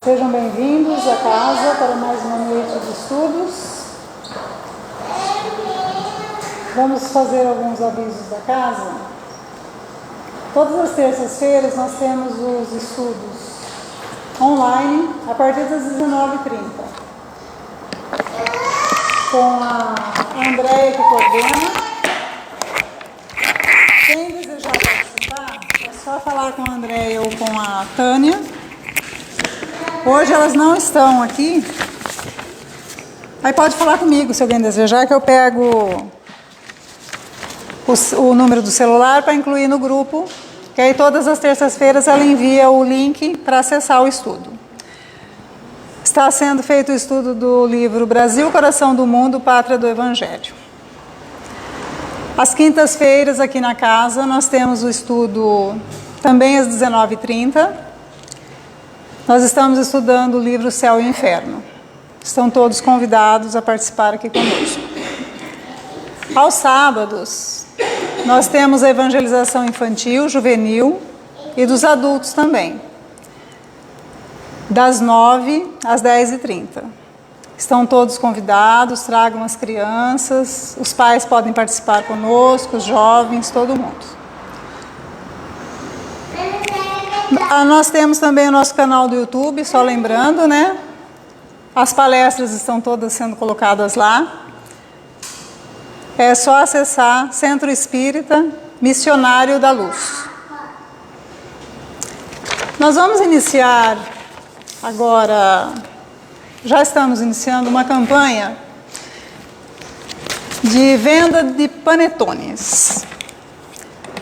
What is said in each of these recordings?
Sejam bem-vindos à casa para mais uma noite de estudos. Vamos fazer alguns avisos da casa. Todas as terças-feiras nós temos os estudos online a partir das 19h30. Com a Andréia que coordena. Quem desejar participar, é só falar com a Andréia ou com a Tânia. Hoje elas não estão aqui. Aí pode falar comigo se alguém desejar, que eu pego o número do celular para incluir no grupo, que aí todas as terças-feiras ela envia o link para acessar o estudo. Está sendo feito o estudo do livro Brasil, Coração do Mundo, Pátria do Evangelho. Às quintas-feiras aqui na casa nós temos o estudo também às 19h30. Nós estamos estudando o livro Céu e Inferno. Estão todos convidados a participar aqui conosco. Aos sábados, nós temos a evangelização infantil, juvenil e dos adultos também. Das 9 às 10h30. Estão todos convidados, tragam as crianças, os pais podem participar conosco, os jovens, todo mundo. Nós temos também o nosso canal do YouTube, só lembrando, né? As palestras estão todas sendo colocadas lá. É só acessar Centro Espírita Missionário da Luz. Nós vamos iniciar agora, já estamos iniciando uma campanha de venda de panetones,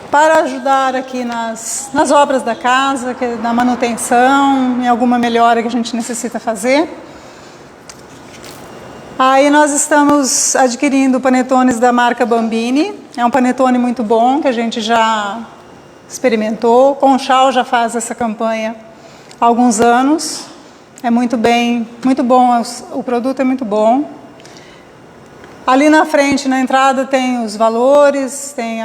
para ajudar aqui nas obras da casa, na manutenção, em alguma melhora que a gente necessita fazer. Aí nós estamos adquirindo panetones da marca Bambini. É um panetone muito bom, que a gente já experimentou. Conchal já faz essa campanha há alguns anos. É muito bom, o produto é muito bom. Ali na frente, na entrada, tem os valores, tem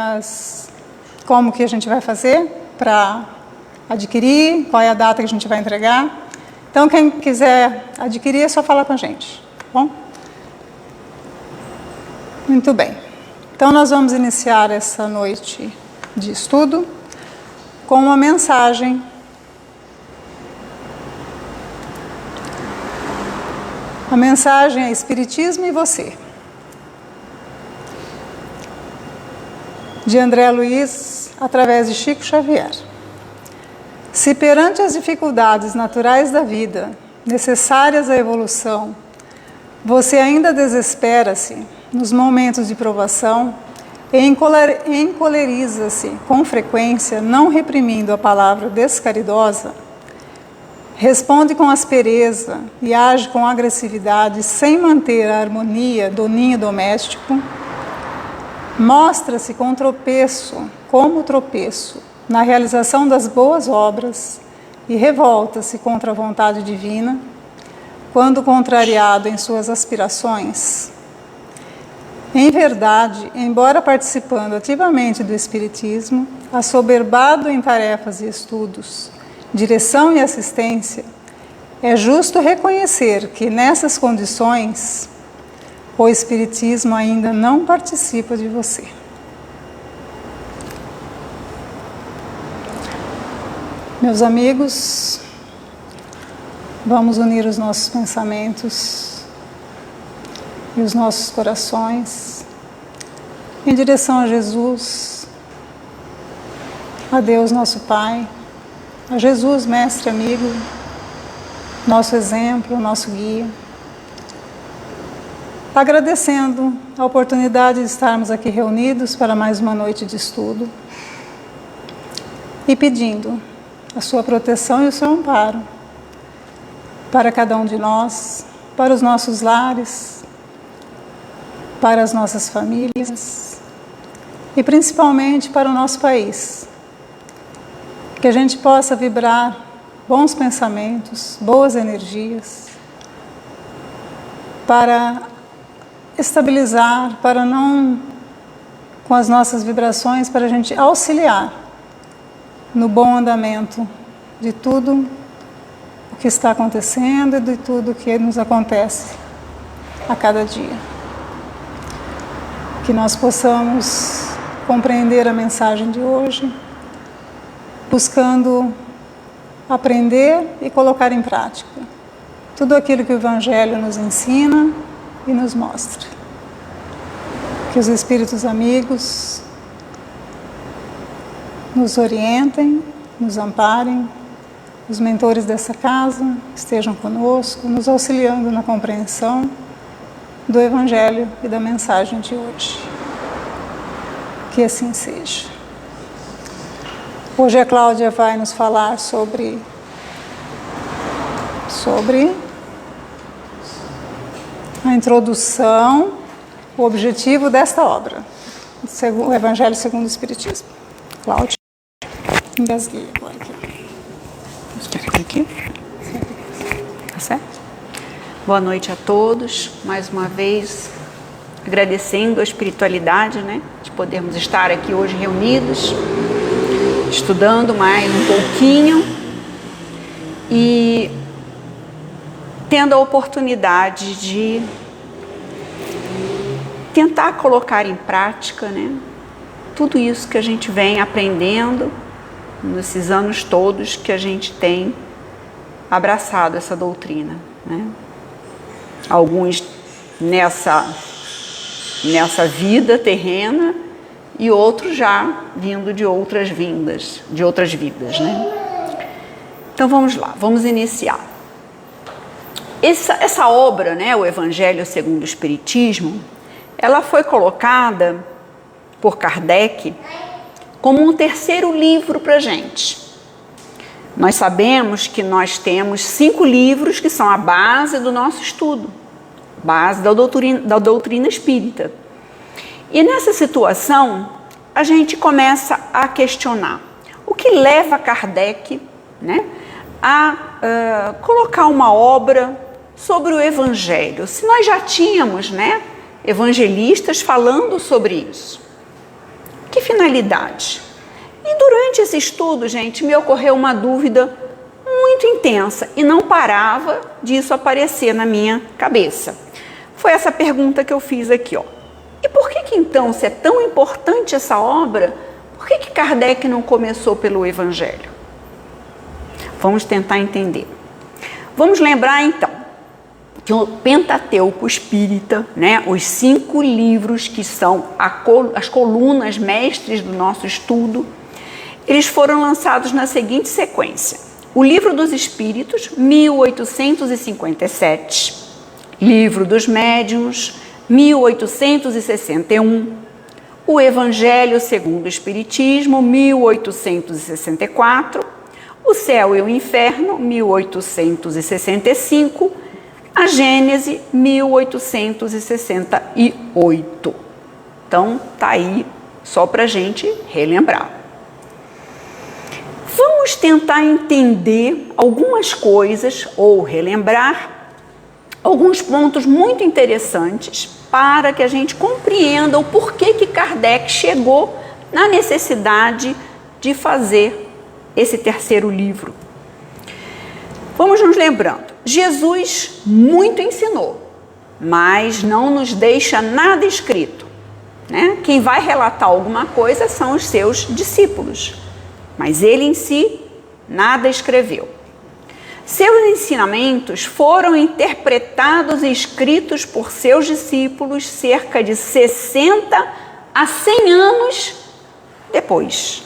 como que a gente vai fazer para adquirir, qual é a data que a gente vai entregar. Então, quem quiser adquirir, é só falar com a gente, tá bom? Muito bem. Então, nós vamos iniciar essa noite de estudo com uma mensagem A mensagem é Espiritismo e Você, de André Luiz, através de Chico Xavier. Se perante as dificuldades naturais da vida, necessárias à evolução, você ainda desespera-se nos momentos de provação e encoleriza-se com frequência, não reprimindo a palavra descaridosa, responde com aspereza e age com agressividade sem manter a harmonia do ninho doméstico, mostra-se com como tropeço na realização das boas obras e revolta-se contra a vontade divina, quando contrariado em suas aspirações. Em verdade, embora participando ativamente do Espiritismo, assoberbado em tarefas e estudos, direção e assistência, é justo reconhecer que nessas condições o Espiritismo ainda não participa de você. Meus amigos, vamos unir os nossos pensamentos e os nossos corações em direção a Jesus, a Deus nosso Pai, a Jesus, mestre, amigo, nosso exemplo, nosso guia. Agradecendo a oportunidade de estarmos aqui reunidos para mais uma noite de estudo e pedindo a sua proteção e o seu amparo para cada um de nós, para os nossos lares, para as nossas famílias e principalmente para o nosso país. Que a gente possa vibrar bons pensamentos, boas energias, para estabilizar, para não, com as nossas vibrações, para a gente auxiliar no bom andamento de tudo o que está acontecendo e de tudo que nos acontece a cada dia. Que nós possamos compreender a mensagem de hoje, buscando aprender e colocar em prática tudo aquilo que o Evangelho nos ensina e nos mostra. Que os Espíritos amigos nos orientem, nos amparem, os mentores dessa casa estejam conosco, nos auxiliando na compreensão do Evangelho e da mensagem de hoje. Que assim seja. Hoje a Cláudia vai nos falar sobre a introdução, o objetivo desta obra, o Evangelho segundo o Espiritismo. Cláudia, engasguei agora aqui. Espera aqui. Tá certo? Boa noite a todos. Mais uma vez, agradecendo a espiritualidade, né, de podermos estar aqui hoje reunidos, estudando mais um pouquinho e tendo a oportunidade de tentar colocar em prática, né, tudo isso que a gente vem aprendendo nesses anos todos que a gente tem abraçado essa doutrina, né? Alguns nessa vida terrena e outros já vindo de outras vidas, né? Então vamos lá, vamos iniciar. Essa obra, né, o Evangelho segundo o Espiritismo, ela foi colocada por Kardec como um terceiro livro para a gente. Nós sabemos que nós temos 5 livros que são a base do nosso estudo, base da doutrina espírita. E nessa situação, a gente começa a questionar o que leva Kardec, né, a colocar uma obra sobre o Evangelho, se nós já tínhamos, né, evangelistas falando sobre isso. Que finalidade? E durante esse estudo, gente, me ocorreu uma dúvida muito intensa e não parava disso aparecer na minha cabeça. Foi essa pergunta que eu fiz aqui, ó. E por que então, se é tão importante essa obra, por que Kardec não começou pelo Evangelho? Vamos tentar entender. Vamos lembrar então que o Pentateuco Espírita, né, os 5 livros que são as colunas mestres do nosso estudo, eles foram lançados na seguinte sequência: o Livro dos Espíritos, 1857, Livro dos Médiuns, 1861, o Evangelho segundo o Espiritismo, 1864, o Céu e o Inferno, 1865, a Gênese, 1868. Então, tá aí só para a gente relembrar. Vamos tentar entender algumas coisas ou relembrar alguns pontos muito interessantes para que a gente compreenda o porquê que Kardec chegou na necessidade de fazer esse terceiro livro. Vamos nos lembrando, Jesus muito ensinou, mas não nos deixa nada escrito, né? Quem vai relatar alguma coisa são os seus discípulos, mas ele em si nada escreveu. Seus ensinamentos foram interpretados e escritos por seus discípulos cerca de 60 a 100 anos depois.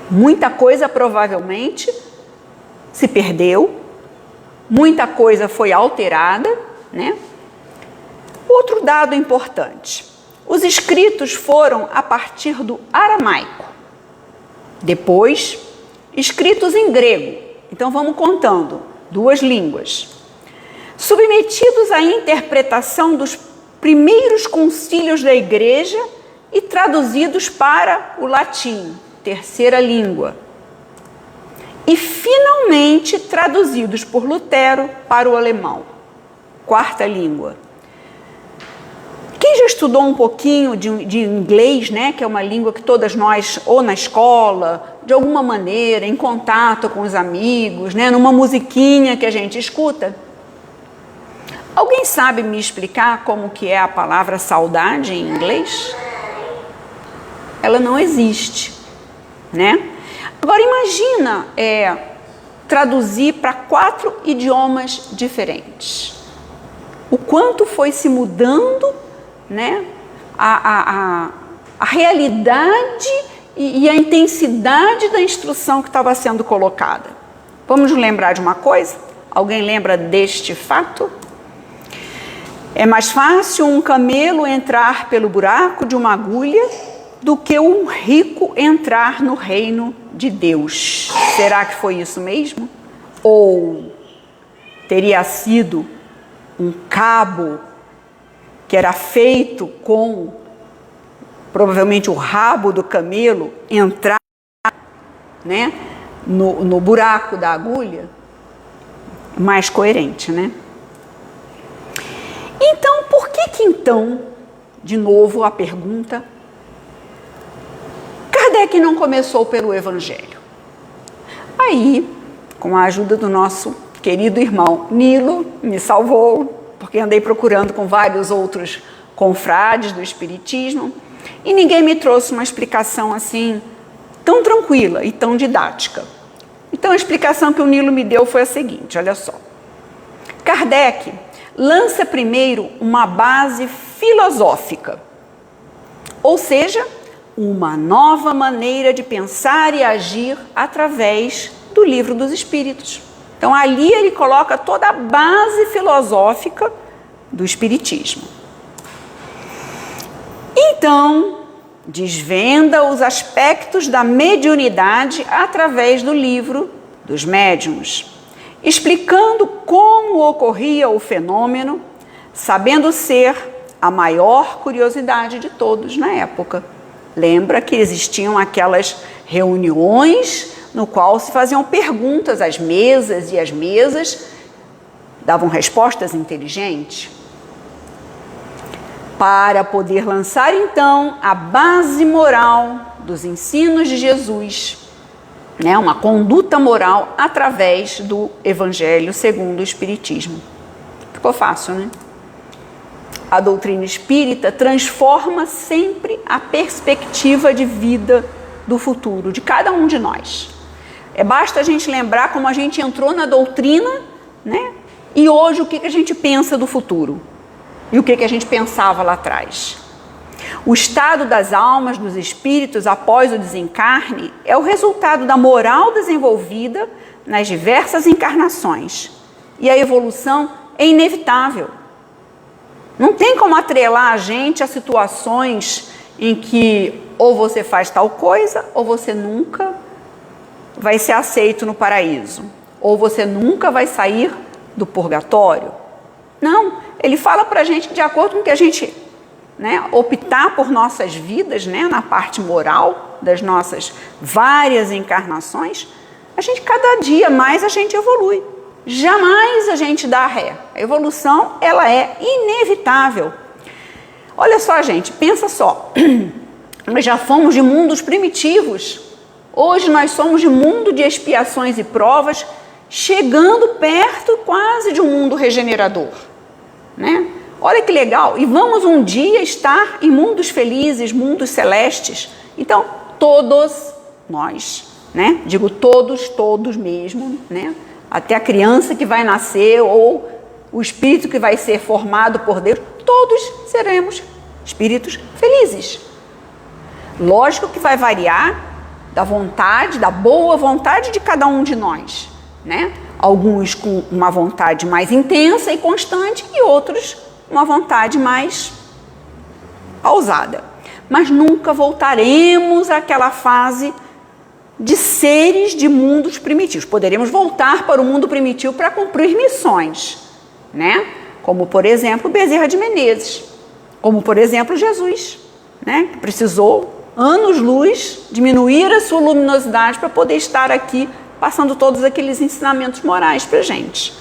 Muita coisa provavelmente se perdeu, muita coisa foi alterada, né? Outro dado importante: os escritos foram a partir do aramaico, depois escritos em grego. Então vamos contando, 2 línguas, submetidos à interpretação dos primeiros concílios da Igreja e traduzidos para o latim, terceira língua, e finalmente traduzidos por Lutero para o alemão, 4ª língua. Quem já estudou um pouquinho de inglês, né, que é uma língua que todas nós, ou na escola, de alguma maneira, em contato com os amigos, né, numa musiquinha que a gente escuta. Alguém sabe me explicar como que é a palavra saudade em inglês? Ela não existe, né? Agora imagina traduzir para 4 idiomas diferentes. O quanto foi se mudando, né, a realidade e a intensidade da instrução que estava sendo colocada. Vamos lembrar de uma coisa? Alguém lembra deste fato? É mais fácil um camelo entrar pelo buraco de uma agulha do que um rico entrar no reino de Deus. Será que foi isso mesmo? Ou teria sido um cabo que era feito com provavelmente o rabo do camelo entrar, né, no buraco da agulha? Mais coerente, né? Então, por que então, de novo a pergunta, Kardec não começou pelo Evangelho? Aí, com a ajuda do nosso querido irmão Nilo, me salvou, porque andei procurando com vários outros confrades do Espiritismo, e ninguém me trouxe uma explicação assim, tão tranquila e tão didática. Então, a explicação que o Nilo me deu foi a seguinte, olha só. Kardec lança primeiro uma base filosófica, ou seja, uma nova maneira de pensar e agir através do Livro dos Espíritos. Então, ali ele coloca toda a base filosófica do Espiritismo. Então, desvenda os aspectos da mediunidade através do Livro dos Médiuns, explicando como ocorria o fenômeno, sabendo ser a maior curiosidade de todos na época. Lembra que existiam aquelas reuniões no qual se faziam perguntas às mesas e as mesas davam respostas inteligentes? Para poder lançar então a base moral dos ensinos de Jesus, né, uma conduta moral através do Evangelho segundo o Espiritismo. Ficou fácil, né? A doutrina espírita transforma sempre a perspectiva de vida do futuro de cada um de nós. Basta a gente lembrar como a gente entrou na doutrina, né? E hoje o que a gente pensa do futuro e o que a gente pensava lá atrás. O estado das almas, dos espíritos após o desencarne é o resultado da moral desenvolvida nas diversas encarnações. E a evolução é inevitável. Não tem como atrelar a gente a situações em que ou você faz tal coisa ou você nunca vai ser aceito no paraíso, ou você nunca vai sair do purgatório. Não, ele fala para a gente que de acordo com que a gente, né, optar por nossas vidas, né, na parte moral das nossas várias encarnações, a gente cada dia mais a gente evolui. Jamais a gente dá ré. A evolução, ela é inevitável. Olha só, gente, pensa só. Nós já fomos de mundos primitivos. Hoje nós somos de mundo de expiações e provas, chegando perto quase de um mundo regenerador, né? Olha que legal. E vamos um dia estar em mundos felizes, mundos celestes. Então, todos nós, né? Digo todos mesmo, né? Até a criança que vai nascer ou o espírito que vai ser formado por Deus, todos seremos espíritos felizes. Lógico que vai variar da vontade, da boa vontade de cada um de nós, né? Alguns com uma vontade mais intensa e constante e outros uma vontade mais ousada. Mas nunca voltaremos àquela fase de seres de mundos primitivos. Poderemos voltar para o mundo primitivo para cumprir missões, né? Como, por exemplo, Bezerra de Menezes, como, por exemplo, Jesus, né? Que precisou anos-luz diminuir a sua luminosidade para poder estar aqui passando todos aqueles ensinamentos morais para a gente.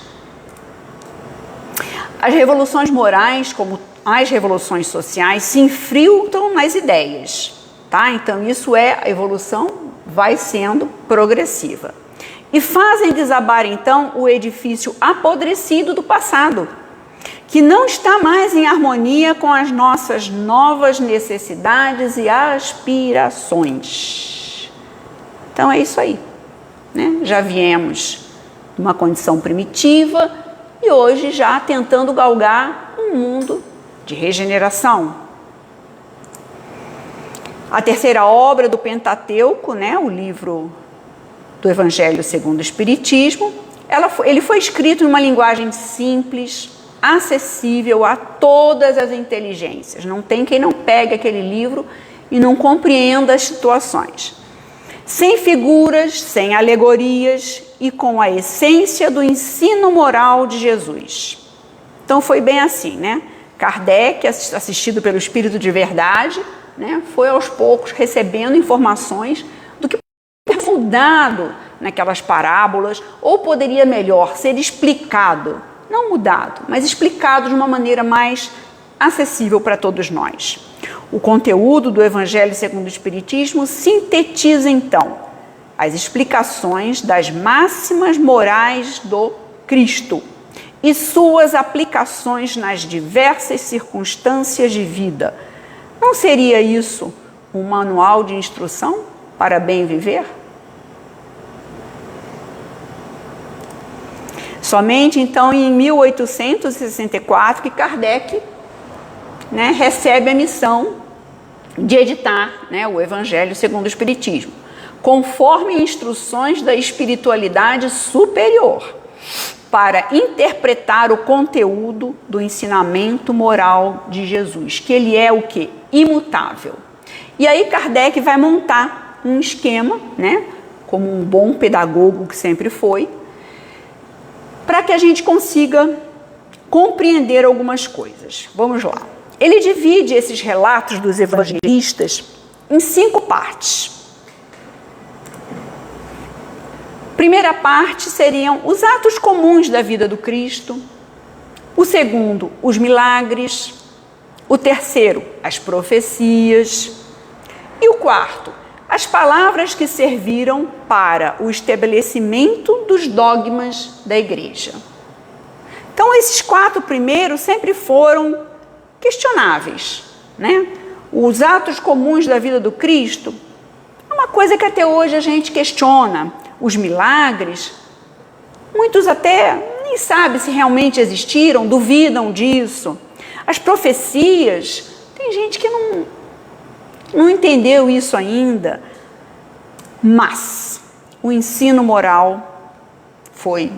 As revoluções morais, como as revoluções sociais, se infiltram nas ideias, tá? Então, isso é a evolução vai sendo progressiva. E fazem desabar então o edifício apodrecido do passado, que não está mais em harmonia com as nossas novas necessidades e aspirações. Então é isso aí, né? Já viemos de uma condição primitiva e hoje já tentando galgar um mundo de regeneração. A terceira obra do Pentateuco, né, o livro do Evangelho segundo o Espiritismo, ele foi escrito em uma linguagem simples, acessível a todas as inteligências. Não tem quem não pegue aquele livro e não compreenda as situações. Sem figuras, sem alegorias e com a essência do ensino moral de Jesus. Então foi bem assim, né? Kardec, assistido pelo Espírito de Verdade, né, foi aos poucos recebendo informações do que poderia ser mudado naquelas parábolas, ou poderia melhor ser explicado, não mudado, mas explicado de uma maneira mais acessível para todos nós. O conteúdo do Evangelho segundo o Espiritismo sintetiza então as explicações das máximas morais do Cristo e suas aplicações nas diversas circunstâncias de vida. Não seria isso um manual de instrução para bem viver? Somente então em 1864 que Kardec, né, recebe a missão de editar, né, o Evangelho segundo o Espiritismo, conforme instruções da espiritualidade superior, para interpretar o conteúdo do ensinamento moral de Jesus, que ele é o quê? Imutável. E aí Kardec vai montar um esquema, né, como um bom pedagogo que sempre foi, para que a gente consiga compreender algumas coisas. Vamos lá. Ele divide esses relatos dos evangelistas em 5 partes. Primeira parte seriam os atos comuns da vida do Cristo. O segundo, os milagres. O terceiro, as profecias. E o quarto, as palavras que serviram para o estabelecimento dos dogmas da igreja. Então, esses 4 primeiros sempre foram questionáveis, né? Os atos comuns da vida do Cristo é uma coisa que até hoje a gente questiona. Os milagres, muitos até nem sabem se realmente existiram, duvidam disso. As profecias, tem gente que não entendeu isso ainda. Mas o ensino moral foi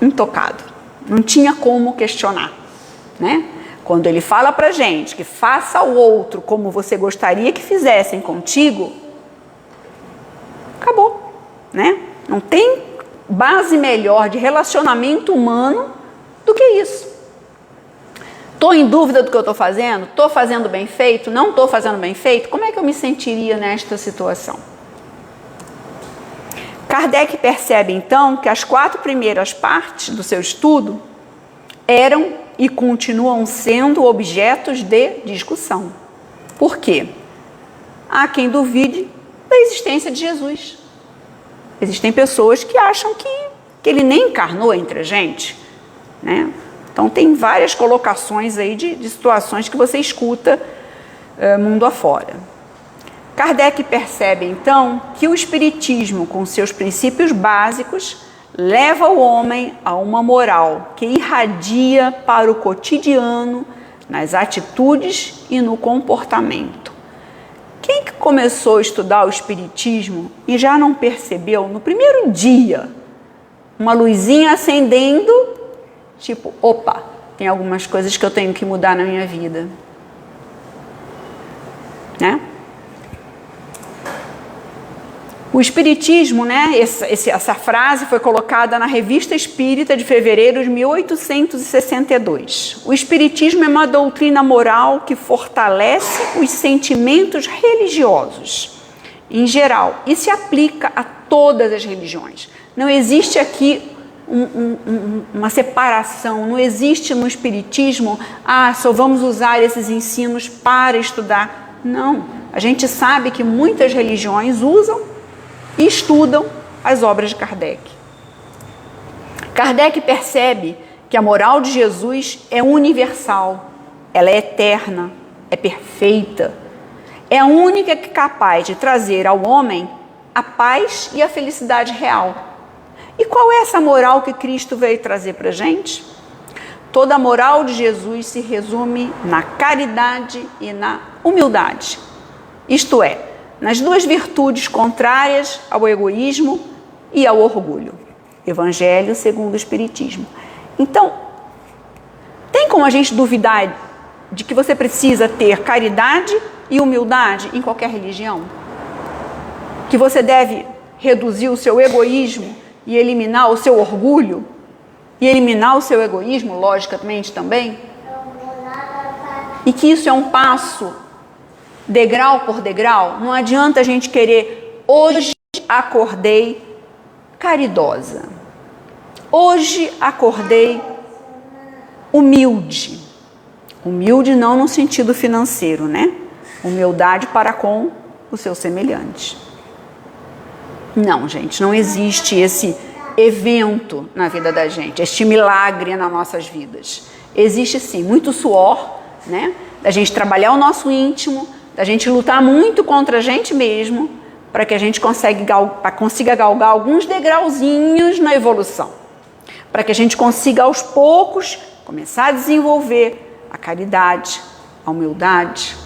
intocado. Não tinha como questionar, né? Quando ele fala pra gente que faça ao outro como você gostaria que fizessem contigo, acabou. Né? Não tem base melhor de relacionamento humano do que isso. Estou em dúvida do que eu estou fazendo? Estou fazendo bem feito? Não estou fazendo bem feito? Como é que eu me sentiria nesta situação? Kardec percebe então que as 4 primeiras partes do seu estudo eram e continuam sendo objetos de discussão. Por quê? Há quem duvide da existência de Jesus. Existem pessoas que acham que ele nem encarnou entre a gente, né? Então tem várias colocações aí de situações que você escuta mundo afora. Kardec percebe então que o Espiritismo, com seus princípios básicos, leva o homem a uma moral que irradia para o cotidiano, nas atitudes e no comportamento. Quem que começou a estudar o Espiritismo e já não percebeu no primeiro dia uma luzinha acendendo, tipo, opa, tem algumas coisas que eu tenho que mudar na minha vida, né? O Espiritismo, né, essa frase foi colocada na Revista Espírita de fevereiro de 1862. O Espiritismo é uma doutrina moral que fortalece os sentimentos religiosos, em geral, e se aplica a todas as religiões. Não existe aqui uma separação, não existe no Espiritismo, só vamos usar esses ensinos para estudar. Não, A gente sabe que muitas religiões usam e estudam as obras de Kardec. Kardec percebe que a moral de Jesus é universal, ela é eterna, é perfeita, é a única que é capaz de trazer ao homem a paz e a felicidade real. E qual é essa moral que Cristo veio trazer para a gente? Toda a moral de Jesus se resume na caridade e na humildade. Isto é, nas duas virtudes contrárias ao egoísmo e ao orgulho. Evangelho segundo o Espiritismo. Então, tem como a gente duvidar de que você precisa ter caridade e humildade em qualquer religião? Que você deve reduzir o seu egoísmo e eliminar o seu orgulho? E eliminar o seu egoísmo, logicamente, também? E que isso é um passo, degrau por degrau? Não adianta a gente querer, hoje acordei caridosa. Hoje acordei humilde. Humilde não no sentido financeiro, né? Humildade para com o seu semelhante. Não, gente, não existe esse evento na vida da gente, este milagre nas nossas vidas. Existe sim muito suor, né? Da gente trabalhar o nosso íntimo, da gente lutar muito contra a gente mesmo, para que a gente consiga galgar alguns degrauzinhos na evolução. Para que a gente consiga aos poucos começar a desenvolver a caridade, a humildade,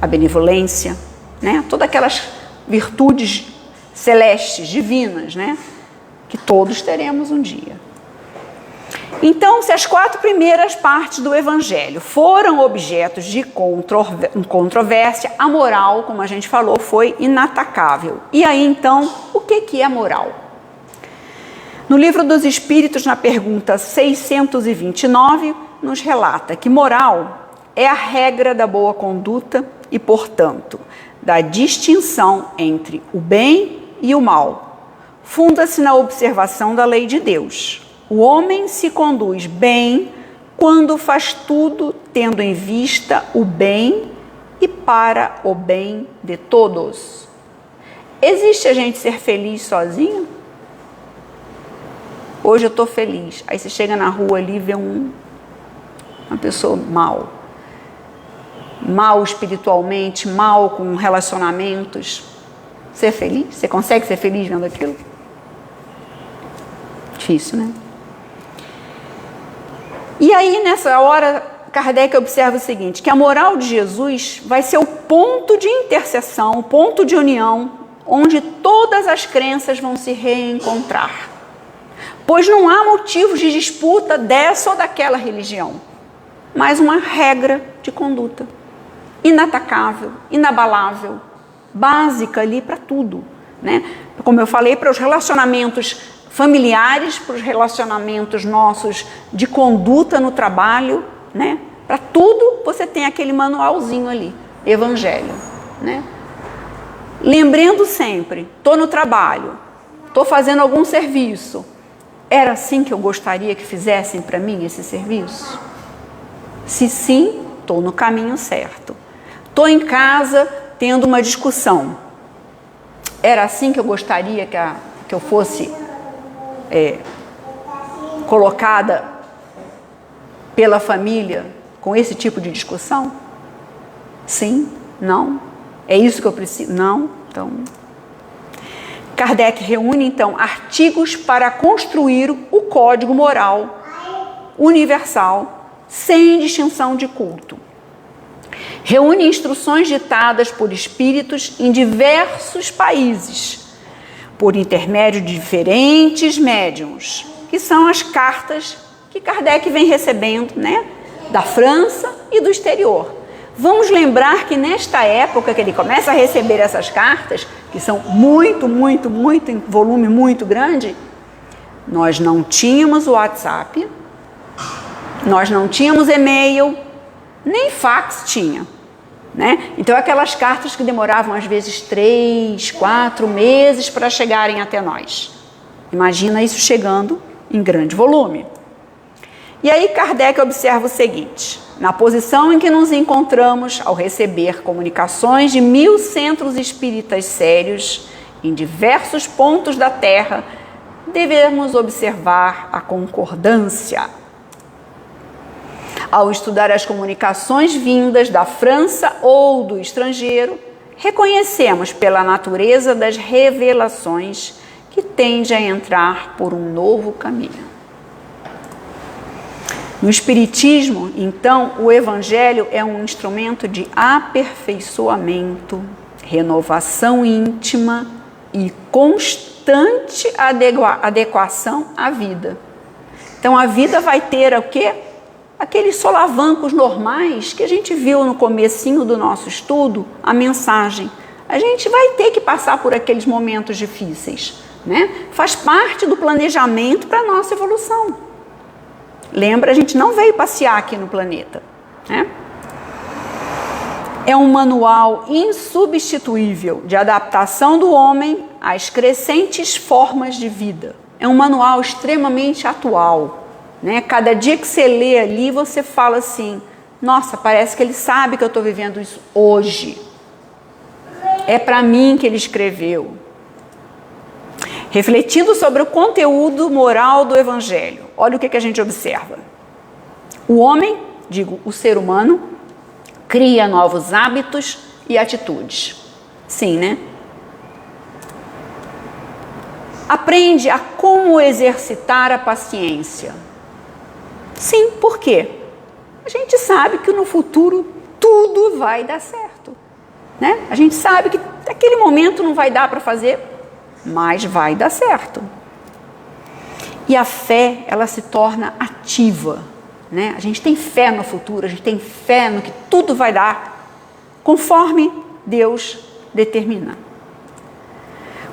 a benevolência, né? Todas aquelas virtudes celestes, divinas, né? Que todos teremos um dia. Então, se as 4 primeiras partes do Evangelho foram objetos de controvérsia, a moral, como a gente falou, foi inatacável. E aí, então, o que é moral? No Livro dos Espíritos, na pergunta 629, nos relata que moral é a regra da boa conduta e, portanto, da distinção entre o bem e o mal. Funda-se na observação da lei de Deus. O homem se conduz bem quando faz tudo tendo em vista o bem e para o bem de todos. Existe a gente ser feliz sozinho? Hoje eu estou feliz. Aí você chega na rua ali e vê uma pessoa mal espiritualmente, mal com relacionamentos. Você é feliz? Você consegue ser feliz vendo aquilo? Difícil, né? E aí, nessa hora, Kardec observa o seguinte, que a moral de Jesus vai ser o ponto de interseção, o ponto de união, onde todas as crenças vão se reencontrar. Pois não há motivos de disputa dessa ou daquela religião, mas uma regra de conduta, inatacável, inabalável, básica ali para tudo, né? Como eu falei, para os relacionamentos familiares, para os relacionamentos nossos de conduta no trabalho, né? Para tudo você tem aquele manualzinho ali, Evangelho, né? Lembrando sempre, estou no trabalho, estou fazendo algum serviço, era assim que eu gostaria que fizessem para mim esse serviço? Se sim, estou no caminho certo. Estou em casa tendo uma discussão, era assim que eu gostaria que eu fosse colocada pela família com esse tipo de discussão? Sim? Não? É isso que eu preciso? Não? Então, Kardec reúne então artigos para construir o código moral universal sem distinção de culto. Reúne instruções ditadas por espíritos em diversos países, por intermédio de diferentes médiuns, que são as cartas que Kardec vem recebendo, né, da França e do exterior. Vamos lembrar que nesta época que ele começa a receber essas cartas, que são muito, em volume muito grande, nós não tínhamos WhatsApp, nós não tínhamos e-mail, nem fax tinha, né? Então aquelas cartas que demoravam às vezes 3, 4 meses para chegarem até nós. Imagina isso chegando em grande volume. E aí Kardec observa o seguinte, na posição em que nos encontramos ao receber comunicações de 1000 centros espíritas sérios em diversos pontos da Terra, devemos observar a concordância. Ao estudar as comunicações vindas da França ou do estrangeiro, reconhecemos pela natureza das revelações que tende a entrar por um novo caminho. No Espiritismo, então, o Evangelho é um instrumento de aperfeiçoamento, renovação íntima e constante adequação à vida. Então, a vida vai ter o quê? Aqueles solavancos normais que a gente viu no comecinho do nosso estudo, a mensagem. A gente vai ter que passar por aqueles momentos difíceis, né? Faz parte do planejamento para a nossa evolução. Lembra, a gente não veio passear aqui no planeta, né? É um manual insubstituível de adaptação do homem às crescentes formas de vida. É um manual extremamente atual, né? Cada dia que você lê ali, você fala assim, nossa, parece que ele sabe que eu estou vivendo isso hoje. É para mim que ele escreveu. Refletindo sobre o conteúdo moral do Evangelho, olha o que a gente observa. O homem, o ser humano, cria novos hábitos e atitudes. Sim, né? Aprende a como exercitar a paciência. Sim, por quê? A gente sabe que no futuro tudo vai dar certo, né? A gente sabe que naquele momento não vai dar para fazer, mas vai dar certo. E a fé, ela se torna ativa, né? A gente tem fé no futuro, a gente tem fé no que tudo vai dar conforme Deus determina.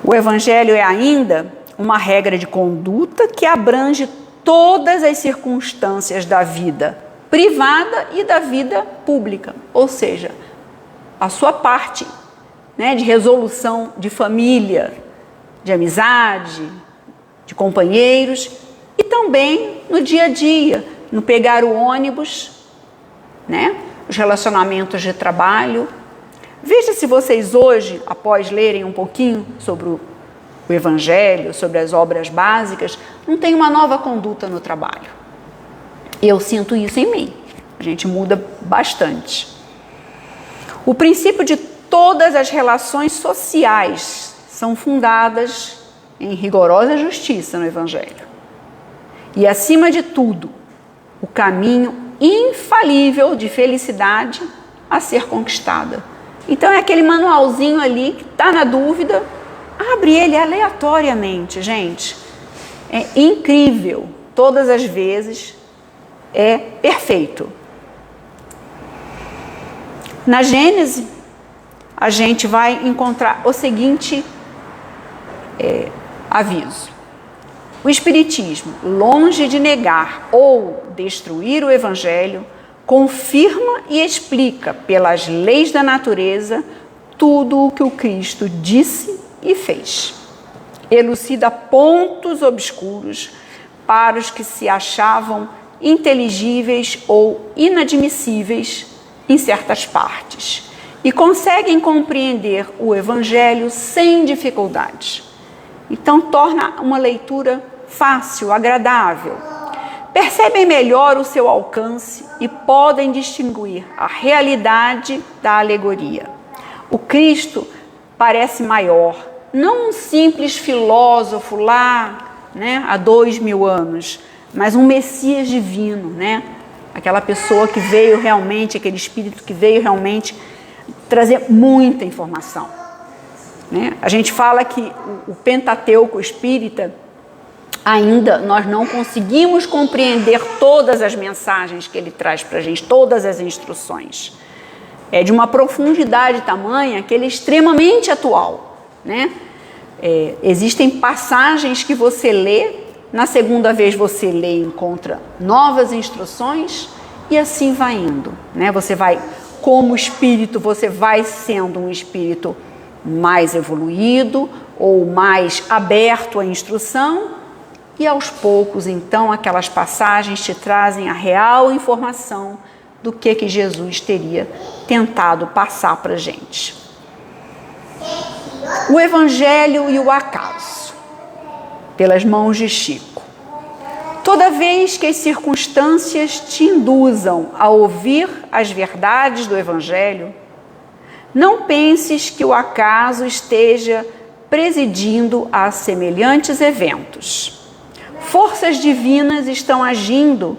O Evangelho é ainda uma regra de conduta que abrange todas as circunstâncias da vida privada e da vida pública, ou seja, a sua parte, né, de resolução de família, de amizade, de companheiros e também no dia a dia, no pegar o ônibus, né, os relacionamentos de trabalho. Veja se vocês hoje, após lerem um pouquinho sobre o Evangelho, sobre as obras básicas, não tem uma nova conduta no trabalho. Eu sinto isso em mim. A gente muda bastante. O princípio de todas as relações sociais são fundadas em rigorosa justiça no Evangelho. E, acima de tudo, o caminho infalível de felicidade a ser conquistada. Então, é aquele manualzinho ali que está na dúvida, abre ele aleatoriamente, gente. É incrível. Todas as vezes é perfeito. Na Gênese, a gente vai encontrar o seguinte aviso. O Espiritismo, longe de negar ou destruir o Evangelho, confirma e explica pelas leis da natureza tudo o que o Cristo disse e fez. Elucida pontos obscuros para os que se achavam inteligíveis ou inadmissíveis em certas partes e conseguem compreender o Evangelho sem dificuldades. Então, torna uma leitura fácil, agradável. Percebem melhor o seu alcance e podem distinguir a realidade da alegoria. O Cristo parece maior, não um simples filósofo lá, né, há 2000 anos, mas um Messias divino, né? Aquela pessoa que veio realmente, aquele espírito que veio realmente trazer muita informação, né? A gente fala que o Pentateuco espírita, ainda nós não conseguimos compreender todas as mensagens que ele traz para a gente, todas as instruções. É de uma profundidade tamanha que ele é extremamente atual, né? Existem passagens que você lê, na segunda vez você lê e encontra novas instruções e assim vai indo, né? Você vai, como espírito, você vai sendo um espírito mais evoluído ou mais aberto à instrução e aos poucos, então, aquelas passagens te trazem a real informação do que Jesus teria tentado passar para a gente. O Evangelho e o acaso, pelas mãos de Chico. Toda vez que as circunstâncias te induzam a ouvir as verdades do Evangelho, não penses que o acaso esteja presidindo a semelhantes eventos. Forças divinas estão agindo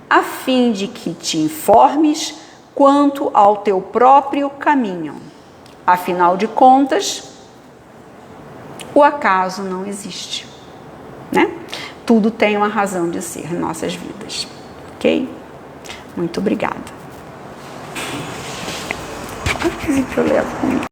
a fim de que te informes quanto ao teu próprio caminho. Afinal de contas, o acaso não existe, né? Tudo tem uma razão de ser em nossas vidas, ok? Muito obrigada. O que eu levo comigo?